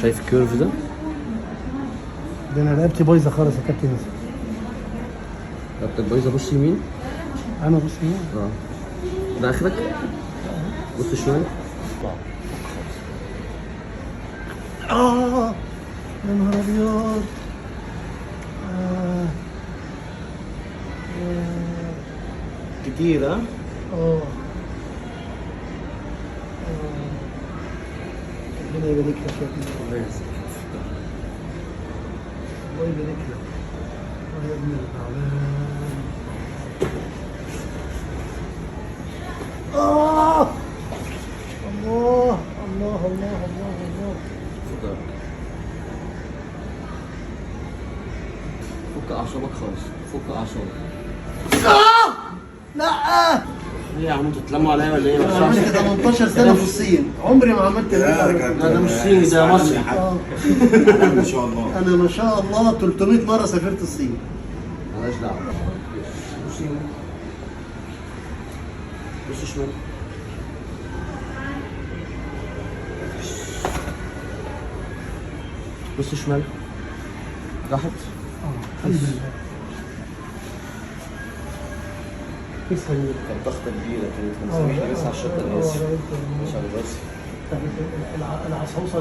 شايف الكيرف ده؟ ده انا رقبتي بايظه خالص يا كابتن. رقبتك بايظه. بص يمين. انا بص هنا. ده اخرك. بص شمال. يا نهار ابيض. كتير ها؟ ربنا يبارك لك يا ابني. الله يبارك لك. يا ابن العالم. الله الله الله الله الله. فك اعصابك خالص. فك اعصابك. لا ايه يا عم انتوا بتتلموا عليا ولا ايه؟ انا عملت 18 سنه في الصين، عمري ما عملت لا ده مش صيني، ده مصري. ما شاء الله. انا ما شاء الله 300 مره سافرت الصين. مالهاش دعوه. بص يمين. بص شمال. بص شمال. راحت. الحمد لله. كانت ضغطة كبيرة، كانت مسوية بس على الشطة. أنا آسف. مش على راسي. العصوصه